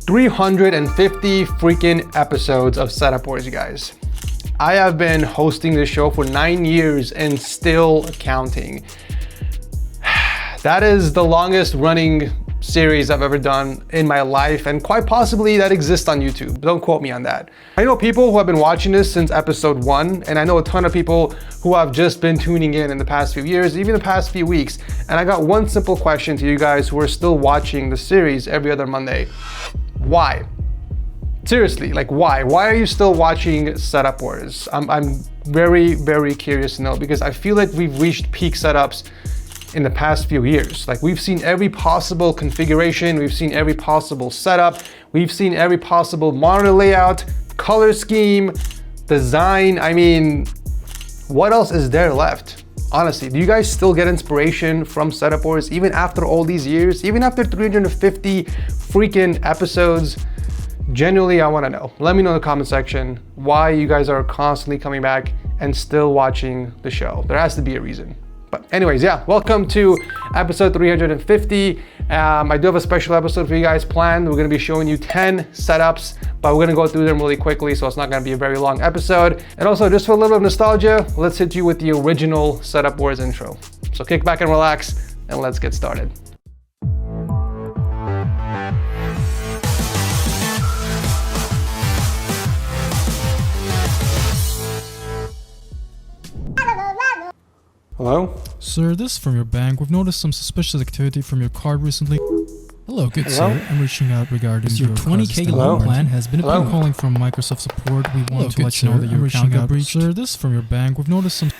350 freaking episodes of Setup Wars, you guys. I have been hosting this show for 9 years and still counting. That is the longest running series I've ever done in my life, and quite possibly that exists on YouTube. Don't quote me on that. I know people who have been watching this since episode 1, and I know a ton of people who have just been tuning in the past few years, even the past few weeks. And I got one simple question to you guys who are still watching the series every other Monday. Why? Seriously, like why? Why are you still watching Setup Wars? I'm very, very curious to know, because I feel like we've reached peak setups in the past few years. Like, we've seen every possible configuration, we've seen every possible setup, we've seen every possible monitor layout, color scheme, design. I mean, what else is there left? Honestly, do you guys still get inspiration from Setup Wars even after all these years, even after 350 freaking episodes? Genuinely, I want to know. Let me know in the comment section why you guys are constantly coming back and still watching the show. There has to be a reason. But anyways, yeah, welcome to episode 350. I do have a special episode for you guys planned. We're gonna be showing you 10 setups, but we're gonna go through them really quickly, so it's not gonna be a very long episode. And also, just for a little bit of nostalgia, let's hit you with the original Setup Wars intro. So kick back and relax, and let's get started. Hello? Sir, this is from your bank. We've noticed some suspicious activity from your card recently. Hello, good sir. I'm reaching out regarding your 20K loan plan has been approved. Calling from Microsoft support. We want to let you know that your account got breached. Sir, this is from your bank. We've noticed some...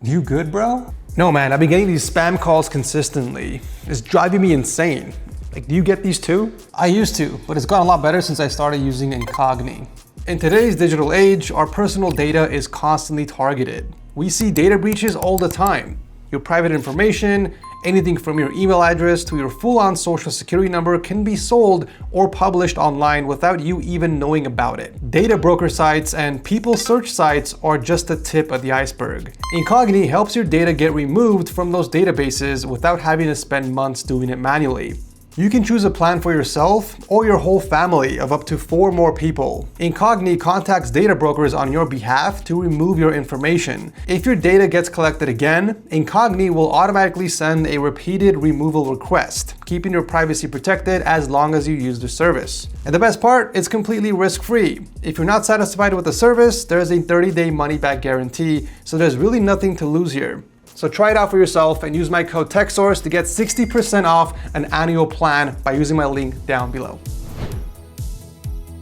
You good, bro? No, man, I've been getting these spam calls consistently. It's driving me insane. Like, do you get these too? I used to, but it's gotten a lot better since I started using Incog. In today's digital age, our personal data is constantly targeted. We see data breaches all the time. Your private information, anything from your email address to your full-on social security number can be sold or published online without you even knowing about it. Data broker sites and people search sites are just the tip of the iceberg. Incog helps your data get removed from those databases without having to spend months doing it manually. You can choose a plan for yourself or your whole family of up to 4 more people. Incog contacts data brokers on your behalf to remove your information. If your data gets collected again, Incog will automatically send a repeated removal request, keeping your privacy protected as long as you use the service. And the best part, it's completely risk-free. If you're not satisfied with the service, there's a 30-day money-back guarantee, so there's really nothing to lose here. So try it out for yourself and use my code TechSource to get 60% off an annual plan by using my link down below.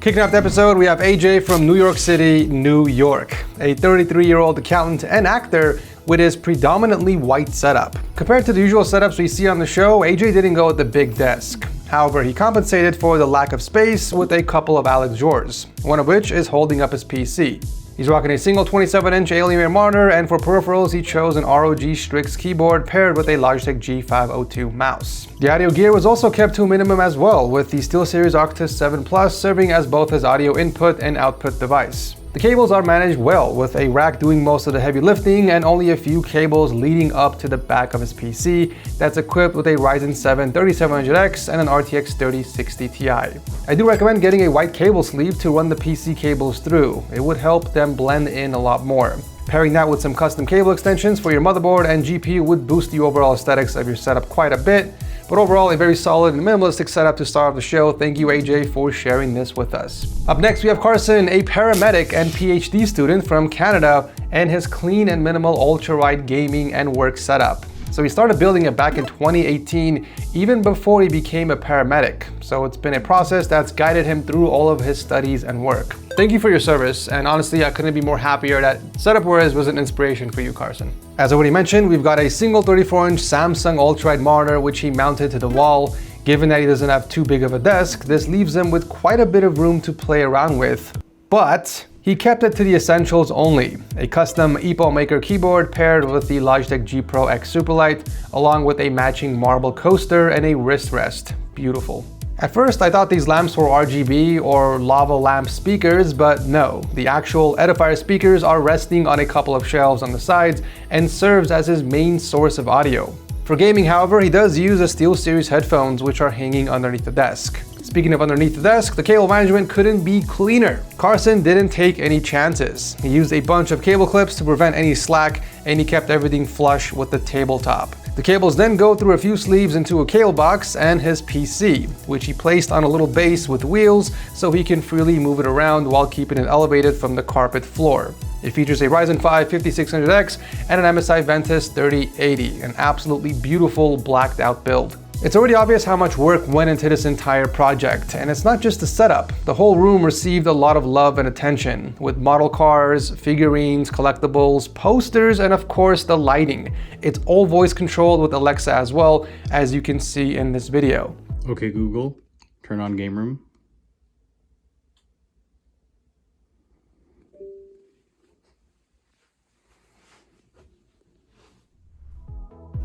Kicking off the episode, we have AJ from New York City, New York, a 33-year-old accountant and actor with his predominantly white setup. Compared to the usual setups we see on the show, AJ didn't go with the big desk. However, he compensated for the lack of space with a couple of Alex drawers, one of which is holding up his PC. He's rocking a single 27-inch Alien monitor, and for peripherals, he chose an ROG Strix keyboard paired with a Logitech G502 mouse. The audio gear was also kept to a minimum as well, with the SteelSeries Arctis 7 Plus serving as both his audio input and output device. The cables are managed well, with a rack doing most of the heavy lifting and only a few cables leading up to the back of his PC that's equipped with a Ryzen 7 3700X and an RTX 3060 Ti. I do recommend getting a white cable sleeve to run the PC cables through. It would help them blend in a lot more. Pairing that with some custom cable extensions for your motherboard and GPU would boost the overall aesthetics of your setup quite a bit. But overall, a very solid and minimalistic setup to start off the show. Thank you, AJ, for sharing this with us. Up next, we have Carson, a paramedic and PhD student from Canada, and his clean and minimal ultra-wide gaming and work setup. So he started building it back in 2018, even before he became a paramedic. So it's been a process that's guided him through all of his studies and work. Thank you for your service, and honestly, I couldn't be more happier that Setup Wars was an inspiration for you, Carson. As already mentioned, we've got a single 34-inch Samsung ultra-wide monitor which he mounted to the wall. Given that he doesn't have too big of a desk, this leaves him with quite a bit of room to play around with. But he kept it to the essentials only: a custom EPO Maker keyboard paired with the Logitech G Pro X Superlight, along with a matching marble coaster and a wrist rest. Beautiful. At first, I thought these lamps were RGB or lava lamp speakers, but no. The actual Edifier speakers are resting on a couple of shelves on the sides and serves as his main source of audio. For gaming, however, he does use a SteelSeries headphones which are hanging underneath the desk. Speaking of underneath the desk, the cable management couldn't be cleaner. Carson didn't take any chances. He used a bunch of cable clips to prevent any slack, and he kept everything flush with the tabletop. The cables then go through a few sleeves into a cable box and his PC, which he placed on a little base with wheels so he can freely move it around while keeping it elevated from the carpet floor. It features a Ryzen 5 5600X and an MSI Ventus 3080, an absolutely beautiful blacked out build. It's already obvious how much work went into this entire project, and it's not just the setup. The whole room received a lot of love and attention, with model cars, figurines, collectibles, posters, and of course the lighting. It's all voice controlled with Alexa as well, as you can see in this video. Okay, Google, turn on game room.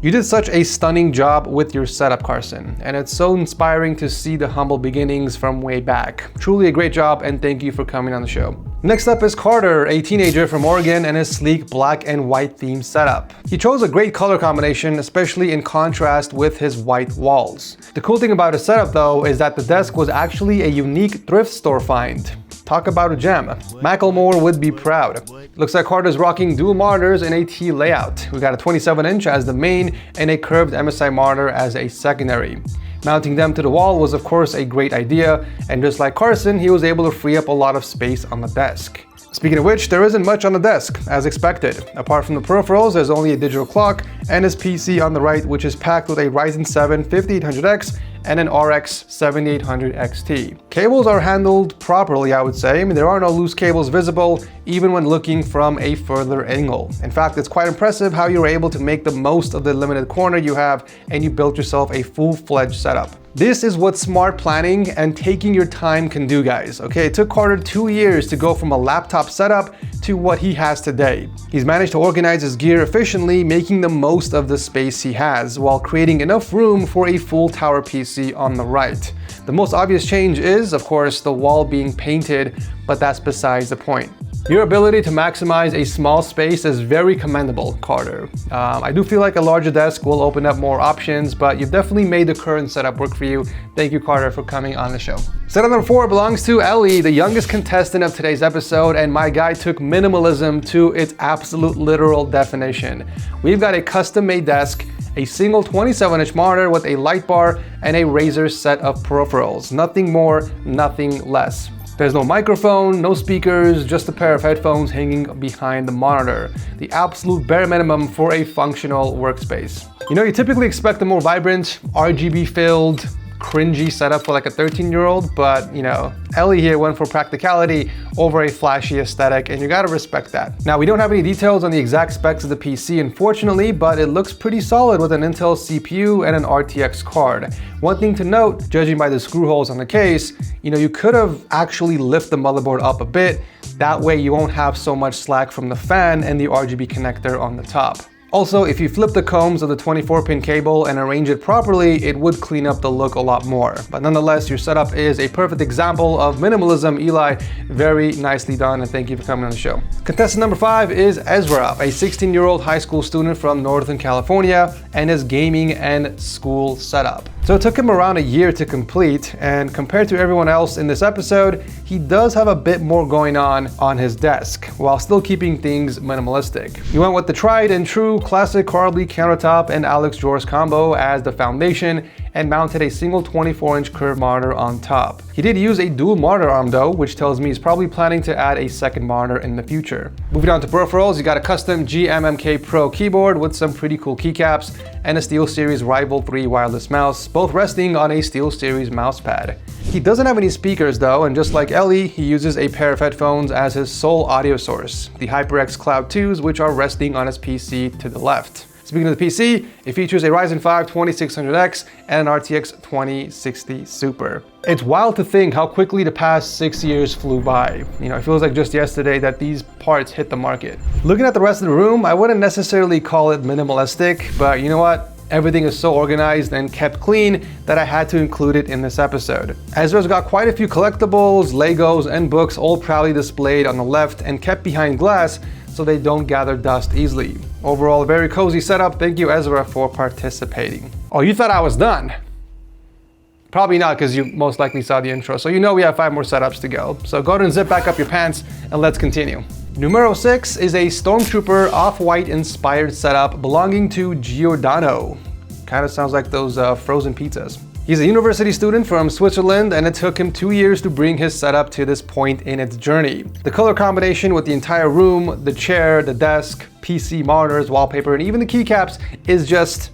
You did such a stunning job with your setup, Carson, and it's so inspiring to see the humble beginnings from way back. Truly a great job, and thank you for coming on the show. Next up is Carter, a teenager from Oregon, and his sleek black and white theme setup. He chose a great color combination, especially in contrast with his white walls. The cool thing about his setup though is that the desk was actually a unique thrift store find. Talk about a gem. Macklemore would be proud. Looks like Carter's rocking dual monitors in a T layout. We got a 27-inch as the main and a curved MSI monitor as a secondary. Mounting them to the wall was of course a great idea, and just like Carson, he was able to free up a lot of space on the desk. Speaking of which, there isn't much on the desk, as expected. Apart from the peripherals, there's only a digital clock and his PC on the right, which is packed with a Ryzen 7 5800X and an RX 7800 XT. Cables are handled properly, I would say. I mean, there are no loose cables visible, even when looking from a further angle. In fact, it's quite impressive how you're able to make the most of the limited corner you have, and you built yourself a full-fledged setup. This is what smart planning and taking your time can do, guys. Okay, it took Carter 2 years to go from a laptop setup to what he has today. He's managed to organize his gear efficiently, making the most of the space he has, while creating enough room for a full tower PC on the right. The most obvious change is, of course, the wall being painted, but that's besides the point. Your ability to maximize a small space is very commendable, Carter. I do feel like a larger desk will open up more options, but you've definitely made the current setup work for you. Thank you, Carter, for coming on the show. Setup number 4 belongs to Ellie, the youngest contestant of today's episode, and my guy took minimalism to its absolute literal definition. We've got a custom-made desk, a single 27-inch monitor with a light bar, and a Razer set of peripherals. Nothing more, nothing less. There's no microphone, no speakers, just a pair of headphones hanging behind the monitor. The absolute bare minimum for a functional workspace. You know, you typically expect a more vibrant, RGB-filled, cringy setup for like a 13-year-old, but you know, Ellie here went for practicality over a flashy aesthetic, and you gotta respect that. Now, we don't have any details on the exact specs of the PC, unfortunately, but it looks pretty solid with an Intel CPU and an RTX card. One thing to note, judging by the screw holes on the case, you know, you could have actually lifted the motherboard up a bit. That way you won't have so much slack from the fan and the RGB connector on the top. Also, if you flip the combs of the 24-pin cable and arrange it properly, it would clean up the look a lot more. But nonetheless, your setup is a perfect example of minimalism, Eli. Very nicely done, and thank you for coming on the show. Contestant number 5 is Ezra, a 16-year-old high school student from Northern California, and his gaming and school setup. So it took him around a year to complete, and compared to everyone else in this episode, he does have a bit more going on his desk, while still keeping things minimalistic. He went with the tried and true classic Carly countertop and Alex drawers combo as the foundation, and mounted a single 24-inch curved monitor on top. He did use a dual monitor arm though, which tells me he's probably planning to add a second monitor in the future. Moving on to peripherals, you got a custom GMMK Pro keyboard with some pretty cool keycaps, and a SteelSeries Rival 3 wireless mouse, both resting on a SteelSeries mouse pad. He doesn't have any speakers though, and just like Ellie, he uses a pair of headphones as his sole audio source, the HyperX Cloud 2s, which are resting on his PC to the left. Speaking of the PC, it features a Ryzen 5 2600X and an RTX 2060 Super. It's wild to think how quickly the past 6 years flew by. You know, it feels like just yesterday that these parts hit the market. Looking at the rest of the room, I wouldn't necessarily call it minimalistic, but you know what? Everything is so organized and kept clean that I had to include it in this episode. Ezra's got quite a few collectibles, Legos, and books all proudly displayed on the left and kept behind glass so they don't gather dust easily. Overall, a very cozy setup. Thank you, Ezra, for participating. Oh, you thought I was done? Probably not, because you most likely saw the intro. So you know we have 5 more setups to go. So go ahead and zip back up your pants and let's continue. Numero 6 is a Stormtrooper off-white inspired setup belonging to Giordano. Kind of sounds like those frozen pizzas. He's a university student from Switzerland, and it took him 2 years to bring his setup to this point in its journey. The color combination with the entire room, the chair, the desk, PC, monitors, wallpaper, and even the keycaps is just...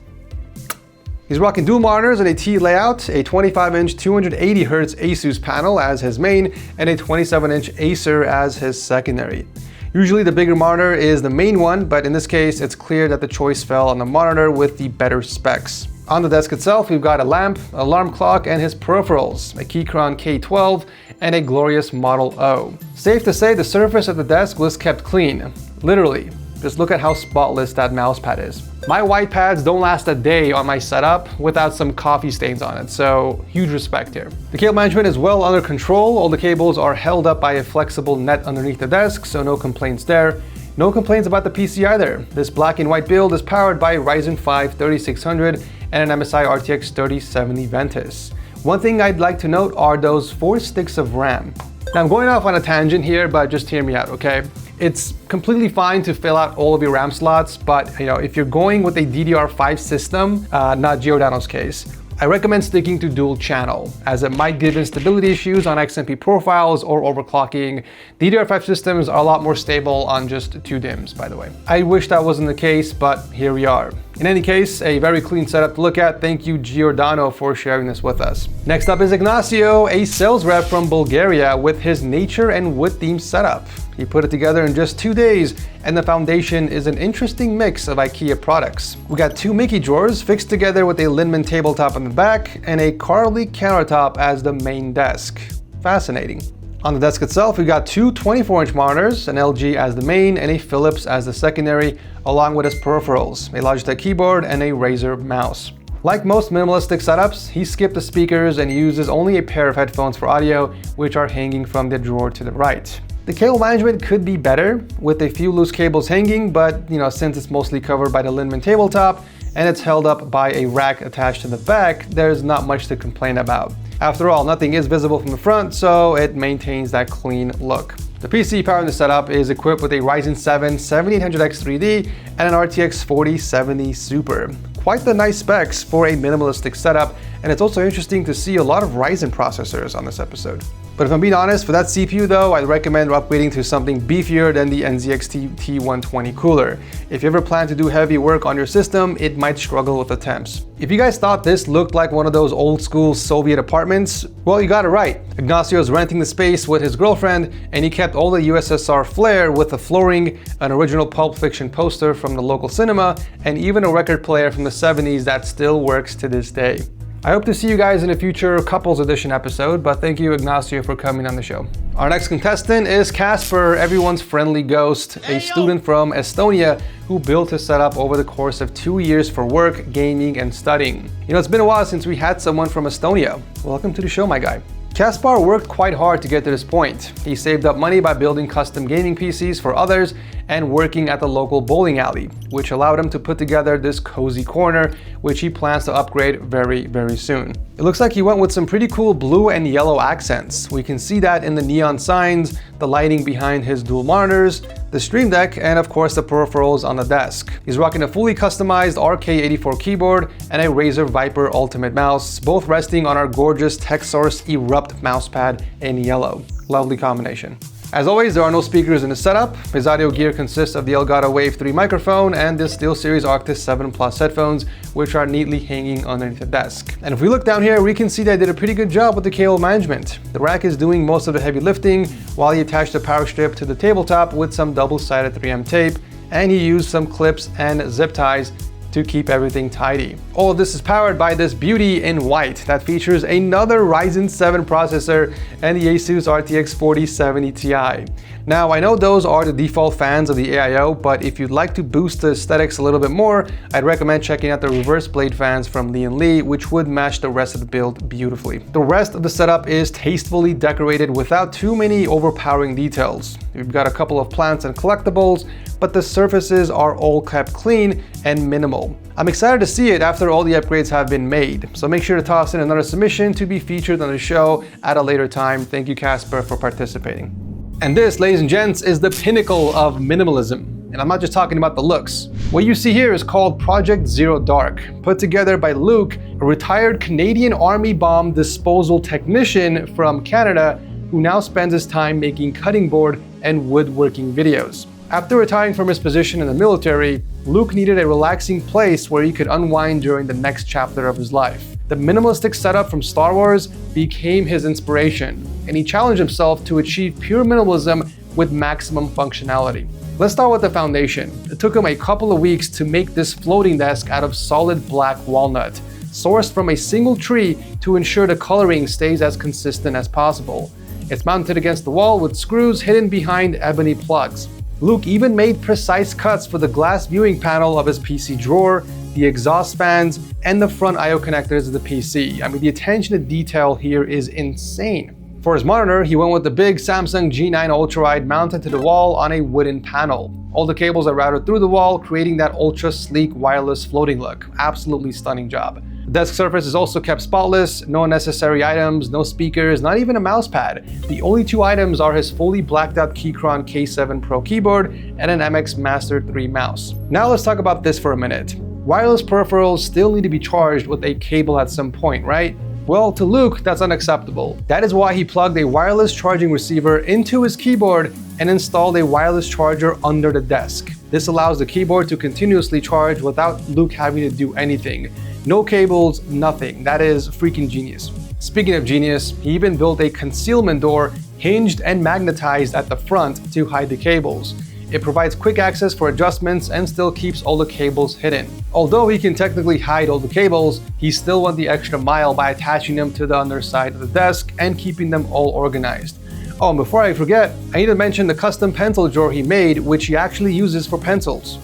He's rocking dual monitors and a T layout, a 25-inch 280Hz Asus panel as his main, and a 27-inch Acer as his secondary. Usually the bigger monitor is the main one, but in this case, it's clear that the choice fell on the monitor with the better specs. On the desk itself, we've got a lamp, alarm clock, and his peripherals, a Keychron K12, and a glorious Model O. Safe to say the surface of the desk was kept clean. Literally. Just look at how spotless that mouse pad is. My white pads don't last a day on my setup without some coffee stains on it, so huge respect here. The cable management is well under control. All the cables are held up by a flexible net underneath the desk, so no complaints there. No complaints about the PC either. This black and white build is powered by Ryzen 5 3600 and an MSI RTX 3070 Ventus. One thing I'd like to note are those 4 sticks of RAM. Now I'm going off on a tangent here, but just hear me out, okay? It's completely fine to fill out all of your RAM slots, but if you're going with a DDR5 system, not Giordano's case, I recommend sticking to dual channel, as it might give instability issues on XMP profiles or overclocking. DDR5 systems are a lot more stable on just 2 DIMMs, by the way. I wish that wasn't the case, but here we are. In any case, a very clean setup to look at. Thank you, Giordano, for sharing this with us. Next up is Ignasi, a sales rep from Bulgaria with his nature and wood theme setup. He put it together in just 2 days, and the foundation is an interesting mix of IKEA products. We got 2 Mickey drawers fixed together with a Linman tabletop on the back and a Carly countertop as the main desk. Fascinating. On the desk itself, we got 2 24-inch monitors, an LG as the main and a Philips as the secondary, along with his peripherals, a Logitech keyboard and a Razer mouse. Like most minimalistic setups, he skipped the speakers and uses only a pair of headphones for audio, which are hanging from the drawer to the right. The cable management could be better, with a few loose cables hanging, but since it's mostly covered by the Linman tabletop and it's held up by a rack attached to the back, there's not much to complain about. After all, nothing is visible from the front, so it maintains that clean look. The PC powering the setup is equipped with a Ryzen 7 7800X3D and an RTX 4070 Super. Quite the nice specs for a minimalistic setup, and it's also interesting to see a lot of Ryzen processors on this episode. But if I'm being honest, for that CPU though, I'd recommend upgrading to something beefier than the NZXT T120 cooler. If you ever plan to do heavy work on your system, it might struggle with the temps. If you guys thought this looked like one of those old school Soviet apartments, well, you got it right. Ignasi was renting the space with his girlfriend, and he kept all the USSR flair with the flooring, an original Pulp Fiction poster from the local cinema, and even a record player from the 70s that still works to this day. I hope to see you guys in a future couples edition episode, but thank you, Ignasi, for coming on the show. Our next contestant is Casper, everyone's friendly ghost, a student from Estonia who built his setup over the course of 2 years for work, gaming, and studying. It's been a while since we had someone from Estonia. Welcome to the show, my guy. Casper worked quite hard to get to this point. He saved up money by building custom gaming PCs for others and working at the local bowling alley, which allowed him to put together this cozy corner, which he plans to upgrade very, very soon. It looks like he went with some pretty cool blue and yellow accents. We can see that in the neon signs, the lighting behind his dual monitors, the Stream Deck, and of course the peripherals on the desk. He's rocking a fully customized RK84 keyboard and a Razer Viper Ultimate mouse, both resting on our gorgeous TechSource Erupt mousepad in yellow. Lovely combination. As always, there are no speakers in the setup. His audio gear consists of the Elgato Wave 3 microphone and the SteelSeries Arctis 7 Plus headphones, which are neatly hanging underneath the desk. And if we look down here, we can see they did a pretty good job with the cable management. The rack is doing most of the heavy lifting, while he attached the power strip to the tabletop with some double-sided 3M tape, and he used some clips and zip ties to keep everything tidy. All of this is powered by this beauty in white that features another Ryzen 7 processor and the Asus RTX 4070 Ti. Now, I know those are the default fans of the AIO, but if you'd like to boost the aesthetics a little bit more, I'd recommend checking out the reverse blade fans from Lee & Lee, which would match the rest of the build beautifully. The rest of the setup is tastefully decorated without too many overpowering details. We've got a couple of plants and collectibles, but the surfaces are all kept clean and minimal. possible. I'm excited to see it after all the upgrades have been made, so make sure to toss in another submission to be featured on the show at a later time. Thank you, Casper, for participating. And this, ladies and gents, is the pinnacle of minimalism. And I'm not just talking about the looks. What you see here is called Project Zero Dark, put together by Luke, a retired Canadian Army bomb disposal technician from Canada who now spends his time making cutting board and woodworking videos. After retiring from his position in the military, Luke needed a relaxing place where he could unwind during the next chapter of his life. The minimalistic setup from Star Wars became his inspiration, and he challenged himself to achieve pure minimalism with maximum functionality. Let's start with the foundation. It took him a couple of weeks to make this floating desk out of solid black walnut, sourced from a single tree to ensure the coloring stays as consistent as possible. It's mounted against the wall with screws hidden behind ebony plugs. Luke even made precise cuts for the glass viewing panel of his PC drawer, the exhaust fans, and the front I/O connectors of the PC. I mean, the attention to detail here is insane. For his monitor, he went with the big Samsung G9 ultrawide mounted to the wall on a wooden panel. All the cables are routed through the wall, creating that ultra sleek wireless floating look. Absolutely stunning job. The desk surface is also kept spotless, no unnecessary items, no speakers, not even a mouse pad. The only two items are his fully blacked out Keychron K7 Pro keyboard and an MX Master 3 mouse. Now let's talk about this for a minute. Wireless peripherals still need to be charged with a cable at some point, right? Well, to Luke, that's unacceptable. That is why he plugged a wireless charging receiver into his keyboard and installed a wireless charger under the desk. This allows the keyboard to continuously charge without Luke having to do anything. No cables, nothing. That is freaking genius. Speaking of genius, he even built a concealment door hinged and magnetized at the front to hide the cables. It provides quick access for adjustments and still keeps all the cables hidden. Although he can technically hide all the cables, he still went the extra mile by attaching them to the underside of the desk and keeping them all organized. Oh, and before I forget, I need to mention the custom pencil drawer he made, which he actually uses for pencils.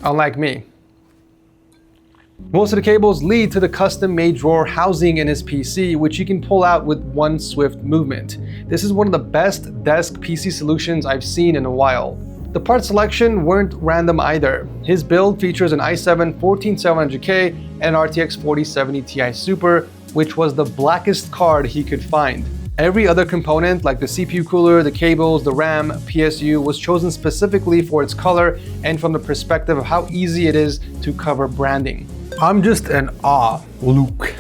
Unlike me. Most of the cables lead to the custom-made drawer housing in his PC, which you can pull out with one swift movement. This is one of the best desk PC solutions I've seen in a while. The part selection weren't random either. His build features an i7-14700K and an RTX 4070 Ti Super, which was the blackest card he could find. Every other component, like the CPU cooler, the cables, the RAM, PSU, was chosen specifically for its color and from the perspective of how easy it is to cover branding. I'm just in awe, Luke.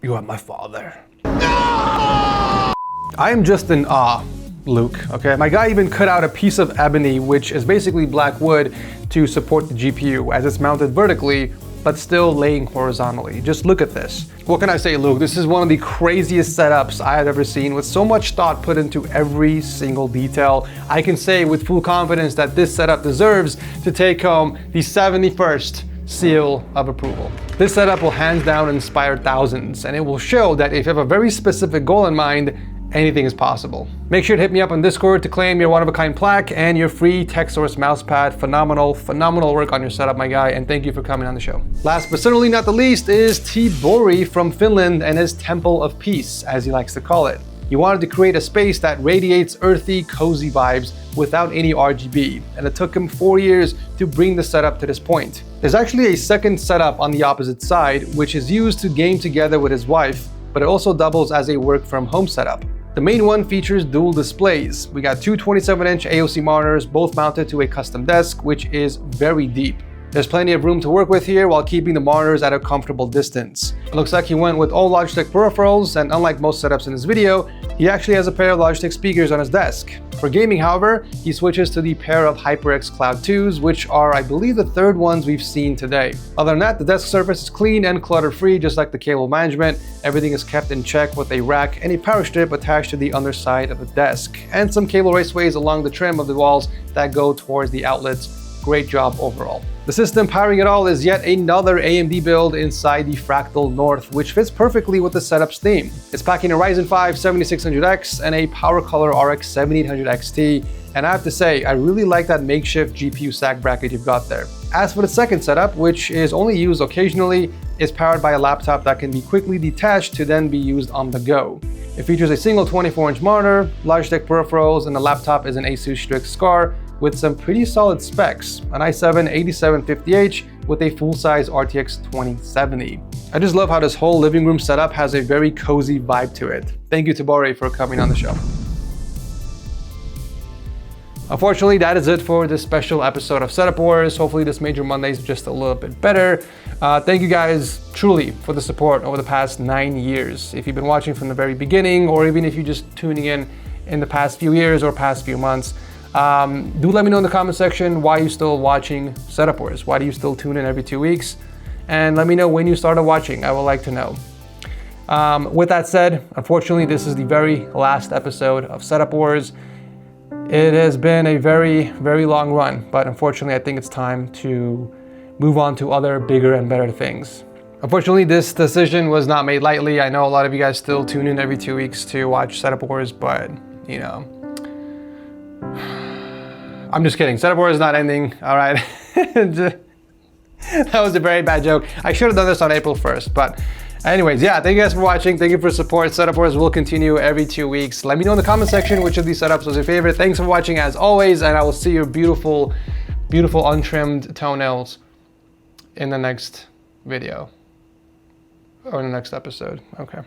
You are my father. No! I am just in awe, Luke, okay? My guy even cut out a piece of ebony, which is basically black wood, to support the GPU as it's mounted vertically, but still laying horizontally. Just look at this. What can I say, Luke? This is one of the craziest setups I have ever seen, with so much thought put into every single detail. I can say with full confidence that this setup deserves to take home the 71st seal of approval. This setup will hands down inspire thousands, and it will show that if you have a very specific goal in mind, anything is possible. Make sure to hit me up on Discord to claim your one-of-a-kind plaque and your free TechSource mousepad. Phenomenal work on your setup, my guy, and thank you for coming on the show. Last but certainly not the least is Tibori from Finland and his Temple of Peace, as he likes to call it. He wanted to create a space that radiates earthy, cozy vibes without any RGB, and it took him 4 years to bring the setup to this point. There's actually a second setup on the opposite side, which is used to game together with his wife, but it also doubles as a work-from-home setup. The main one features dual displays. We got two 27-inch AOC monitors, both mounted to a custom desk, which is very deep. There's plenty of room to work with here while keeping the monitors at a comfortable distance. It looks like he went with all Logitech peripherals, and unlike most setups in this video, he actually has a pair of Logitech speakers on his desk. For gaming, however, he switches to the pair of HyperX Cloud 2s, which are, I believe, the third ones we've seen today. Other than that, the desk surface is clean and clutter-free, just like the cable management. Everything is kept in check with a rack and a power strip attached to the underside of the desk, and some cable raceways along the trim of the walls that go towards the outlets. Great job overall. The system powering it all is yet another AMD build inside the Fractal North, which fits perfectly with the setup's theme. It's packing a Ryzen 5 7600X and a Power Color RX 7800 XT, and I have to say, I really like that makeshift GPU stack bracket you've got there. As for the second setup, which is only used occasionally, is powered by a laptop that can be quickly detached to then be used on the go. It features a single 24-inch monitor, Logitech peripherals, and the laptop is an Asus Strix Scar with some pretty solid specs, an i7-8750H with a full-size RTX 2070. I just love how this whole living room setup has a very cozy vibe to it. Thank you to Bore for coming on the show. Unfortunately, that is it for this special episode of Setup Wars. Hopefully this made your Mondays just a little bit better. Thank you guys truly for the support over the past 9 years. If you've been watching from the very beginning, or even if you're just tuning in the past few years or past few months, do let me know in the comment section why you're still watching Setup Wars. Why do you still tune in every 2 weeks? And let me know when you started watching. I would like to know. With that said, unfortunately, this is the very last episode of Setup Wars. It has been a very, very long run, but unfortunately, I think it's time to move on to other bigger and better things. Unfortunately, this decision was not made lightly. I know a lot of you guys still tune in every 2 weeks to watch Setup Wars, but you know, I'm just kidding. Setup Wars is not ending, all right? That was a very bad joke. I should have done this on April 1st, but anyways, yeah, thank you guys for watching. Thank you for support. Setup Wars will continue every 2 weeks. Let me know in the comment section which of these setups was your favorite. Thanks for watching as always, and I will see your beautiful, beautiful untrimmed toenails in the next video or in the next episode. Okay.